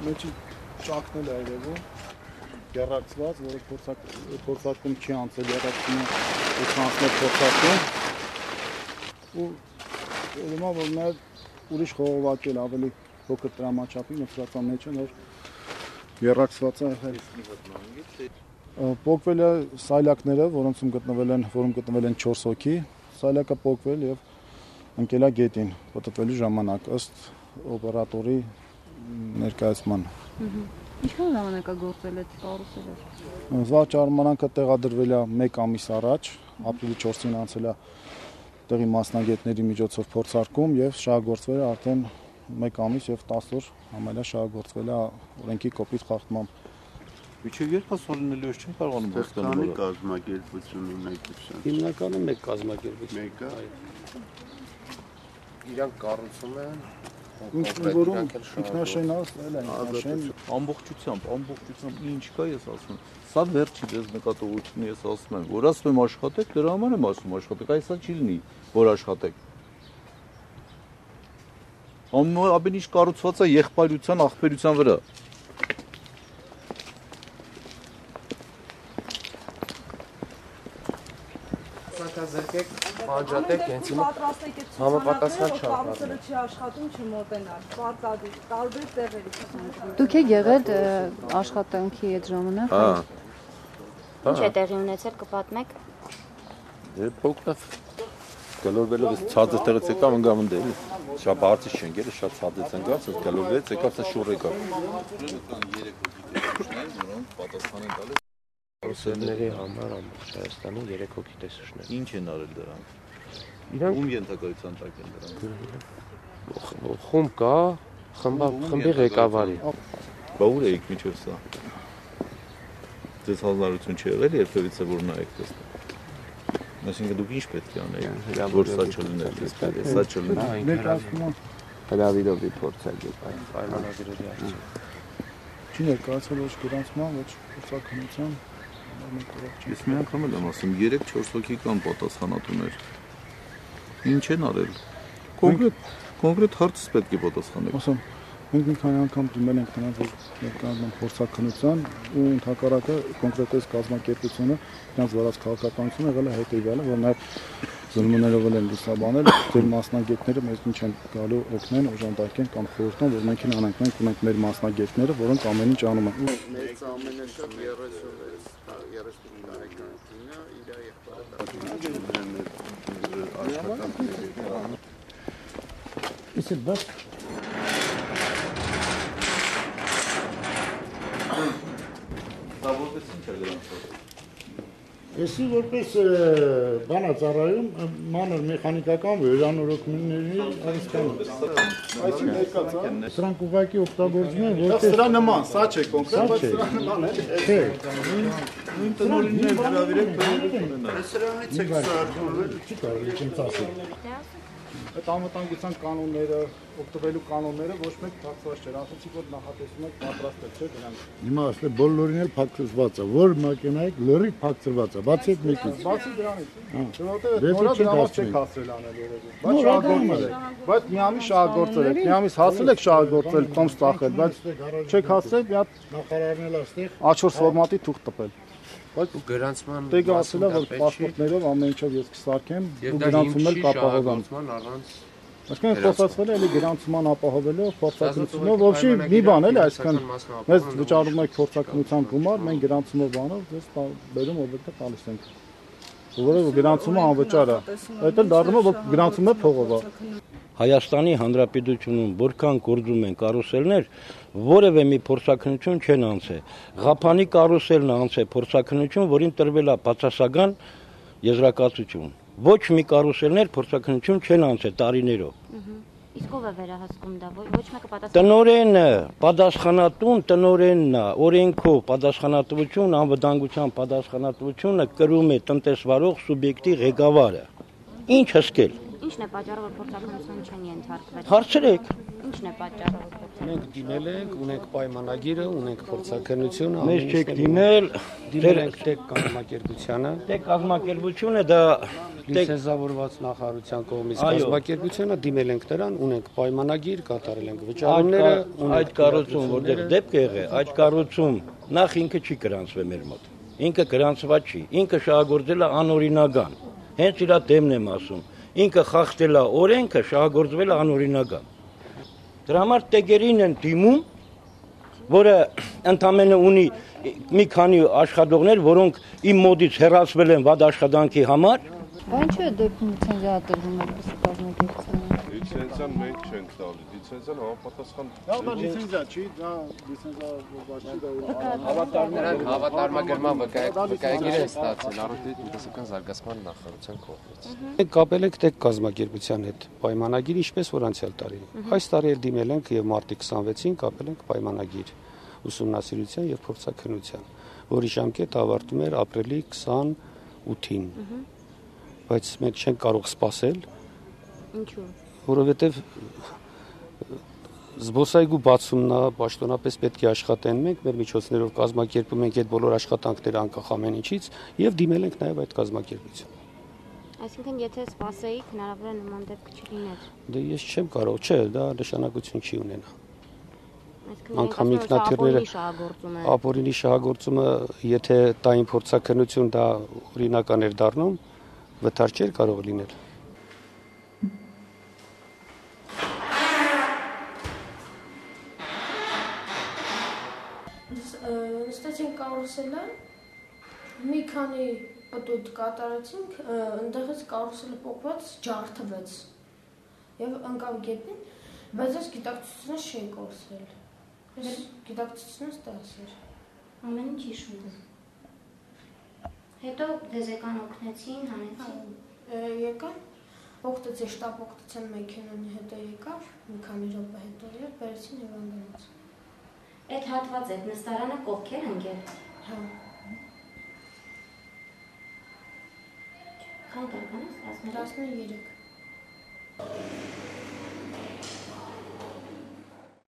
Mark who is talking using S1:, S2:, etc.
S1: Մեջի ճակնել է երևում, գերակցված, որը փորձարկում չի անցել, երակցումը անցնել փորձարկում ու ուրեմն որ նաև ուրիշ խողովակել ավելի փոքր տրամաչափի նստվածան մեջ են, որ երակցված է եղել։ Պոկվել է սայլակները, որում գտնվել են 4 հոգի, սայլակը պոկվել եւ ընկել է գետին պտտվելու ժամանակ ըստ օպերատորի ներկայացման։
S2: Ինչքան ժամանակ է գործել այդ կարուսելը։
S1: Զվարճ արմանանքը տեղադրվել է 1 ամիս առաջ, ապրիլի 4-ին անցել է տեղի մասնագետների միջոցով փորձարկում եւ շահագործվել է արդեն 1 ամիս եւ 10 օր համարյա շահագործվել է օրենքի կոպիտ խախտմամբ։
S3: Միջև երբ ասորինելու ես չեմ կարողանում հասկանալ։ Քանի կազմակերպություն ունեք։
S4: Հիմնականում մեկ կազմակերպություն։
S3: Մեկը։
S4: Իրանք կառուցում են
S1: Որում ինքնաշենացնել են
S3: ամբողջությամբ ինչ կա ես ասում եմ։ Սա վերջի դες նկատողությունն ես ասում եմ, որ ասում եմ աշխատեք, դրա համար եմ ասում աշխատեք, այսա չի լինի, որ աշխատեք։ Ամեն ինչ կառուցված է եղբայրության, աղբերության վրա։
S4: Զրկեք, անջատեք, հենց հիմա համապատասխան
S2: չարպատել։ Չի աշխատում, չմոտենալ, պարտադիր, տարբեր տեղերից։
S5: Դուք եք եղել աշխատանքի այդ ժամանակ։
S6: Ինչ է տեղի ունեցել, կպատմեք։
S3: Դե փոքրավ գլորվելով ցածր տեղից եկավ ընկավ էլի։ Շատ բարձր չենք էլի, շատ ցածր ընկավ, գլորվեց, եկավ սա շուռ եկավ։ Որոնք պատասխան են տալիս
S4: Ռուսերների համար ամբողջ Հայաստանում 3 հոգի տեսուչներ։
S3: Ինչ են արել դրանք։
S4: Իրանք
S3: ում ենթակայության տակ են դրանք։
S4: Խումբ կա, խմբի ղեկավարի։
S3: Բա ուր եք միջև սա։ Ձեզ հազարություն չի եղել երբևիցե որ նայեք տեսնեք։ Այսինքն դուք ինչ պետք է անեիք, որ սա չլիներ, սա չլիներ։
S4: Հրավիրովի փորձագետ պայմանագրերի արդյունք։
S1: Չի ներկայացել ոչ գրանցման, ոչ փորձակնության։
S3: Ես մի անգամ եմ ասում 3-4 հոգի կան պատասխանատուներ։ Ինչ են արել։ Կոնկրետ հարցս պետք է պատասխանեք։
S1: Ասում, մենք մի քանի անգամ դիմել ենք նրանց, որ ներկայացնում փորձակնության ու ընդհակառակը կոնկրետես կազմակերպությունը նրանց վարած քաղաքականությունը եղել է հետևյալը, որ նաև զննումներով են լուսաբանել, ձեր մասնագետները մեզ ինչ են գալու օգնեն, օժանդակեն կամ խորհրդան, որ մենք անենք, մենք ունենք մեր մասնագետները, որոնք ամեն ինչ անում են։
S4: Մեծ ամենը շատ 30 տարեկանինը իր եղբայրը
S7: Էսի որպես բանա ծառայում մանր մեխանիկական վերանորոգումների արիստանում։
S1: Այսինքն եկած է։
S7: Սրանք ուղղակի օգտագործվում են որպես
S1: Սրա նման, սա չէ կոնկրետ, բայց սրա նման է։
S7: Չէ։
S3: Նույն տնօրիններ հրավիրեք բերեք ունենալ։
S4: Սրանից եք սարքվել։
S7: Չի կարելի չեմ ասել։
S1: Այդ անվտանգության կանոնները, օգտվելու կանոնները ոչ մեկ փակված չէր, ասացի որ նախատեսում եք պատրաստել, չէ՞ դրանք։
S7: Հիմա ասել բոլորին էլ փակցված է, որ մակենայիկ լրիվ փակցված է, բացի այդ մեկից։
S1: Բացի դրանից։ Որովհետև նորա դրամաս չեք հասցրել անել երևի։ Բայց շահագործել եք։ Բայց միամի շահագործել եք, միամից հասել եք շահագործել, տոմս ծախել, բայց չեք հասցրել մի հատ
S7: Նախարարն էլ աստեղ
S1: A4 ֆորմատի թուղթ տպել։
S4: Բայց գրանցման
S1: Տեգը ասել է որ պասպորտներով ամեն ինչով ես կսարքեմ ու գրանցում էլ կապահովեմ։ Այսինքն խոսացվել է էլի գրանցման ապահովելով փորձակնությունով, ոչի մի բան էլ այսքան մեզ վճարում եք փորձակնության գումար, մենք գրանցումով բանով դες բերում օբյեկտը տալիս ենք։ Որովհետև գրանցումը անվճար է։ Այդ էլ դառնում է որ գրանցումը փողով է։
S8: Հայաստանի Հանրապետությունում որքան գործում են կարուսելներ, որևէ մի փորձակնություն չեն անցել։ Ղափանի կարուսելն է անցել փորձակնություն, որին տրվել է բացասական եզրակացություն։ Ոչ մի կարուսելներ փորձակնություն չեն անցել տարիներով։
S6: Իսկ ով է վերահսկում դա, ոչ մեկը պատասխան։
S8: Տնօրենը, պատասխանատուն տնօրենն է, օրենքով պատասխանատվություն, անվտանգության պատասխանատվությունը կրում է տնտեսվարող սուբյեկտի ղեկավարը։ Ինչ հսկել։
S6: Ինչ Ինչն է պատճառը, որ փորձականություն չեն ենթարկվել։
S8: Հարցրեք։
S6: Ինչն է պատճառը, որ
S4: Մենք դիմել ենք, ունենք պայմանագիրը, ունենք փորձականությունը,
S8: Մեզ չեք դիմել,
S4: դիմել ենք տեկ կազմակերպությանը,
S8: տեկ կազմակերպությունը դա
S4: լիցենզավորված նախարարության կողմից կազմակերպությանը դիմել ենք նրան, ունենք պայմանագիր, կատարել ենք վճարումները,
S8: այդ կառույցում որտեղ դեպք է եղել, այդ կառույցում նախ ինքը չի գրանցվել մեր մոտ։ Ինքը գրանցված չի, ինքը շահագործել է անօրինական։ Հենց իր դեմն եմ ասում։ Ինքը խախտել է օրենքը, շահագործվել է անօրինական։ Դրա համար տեգերին են դիմում, որը ընդամենը ունի մի քանի աշխատողներ, որոնք իմ մոտից հեռացվել են վատ աշխատանքի համար։
S5: Ինչու է դեպքում լիցենզիա տրվում այդպես կազմակերպությունը։
S9: Լիցենզիան մենք չենք տալի, լիցենզիան համապատասխան։
S1: Դա լիցենզիա չի, դա լիցենզիա
S4: հավատարմագրման վկայագիր է ստացել Առողջի տնտեսական զարգացման նախարարության կողմից։ Մենք կապել ենք տեկ կազմակերպության հետ պայմանագիր, ինչպես որ անցյալ տարի։ Այս տարի էլ դիմել ենք եւ մարտի 26-ին կապել ենք պայմանագիր ուսումնասիրության եւ փորձաքննության, որի ժամկետը ավարտվում էր ապրիլի 28-ին։ Բայց մենք չենք կարող սպասել։
S6: Ինչու՞։
S4: Որովհետև զբոսայգու բացումն է, պաշտոնապես պետք է աշխատեն մենք, մեր միջոցներով կազմակերպում ենք այդ բոլոր աշխատանքները անկախ ամեն ինչից եւ դիմել ենք նաեւ այդ կազմակերպություն։
S6: Այսինքն եթե սպասեիք, հնարավոր է նման դեպք չլիներ։
S4: Դե ես չեմ կարող, չէ, դա նշանակություն չի ունենա։
S6: Անգամ ինքնաթիռները
S4: ապօրինի շահագործումը, եթե տային փորձաքննություն դա օրինական էր դառնում, վթար չէր կարող լինել։
S10: Ստացին կարուսելը, մի քանի պտույտ կատարեցինք, ընդեղից կարուսելը պոկված ջարդվեց և ընկավ գետնին, բայց ես գիտակցությունս չէի կորսել, ես գիտակցությունս տասեր։
S6: Ամեն ինչ հիշում եմ։ Հետո դեզեկան օգնեցին, հանեցին։
S10: Եկան, օգտեցի շտապ օգտեցան մեքենանի հետո եկավ, մի քանի րոպե հետո և բերեցին և անգանաց։
S6: Այդ հատված այդ նստարանը կողքեր ընկել։
S10: Հա։
S6: Քանի տարեկան ես, 13։
S10: 13։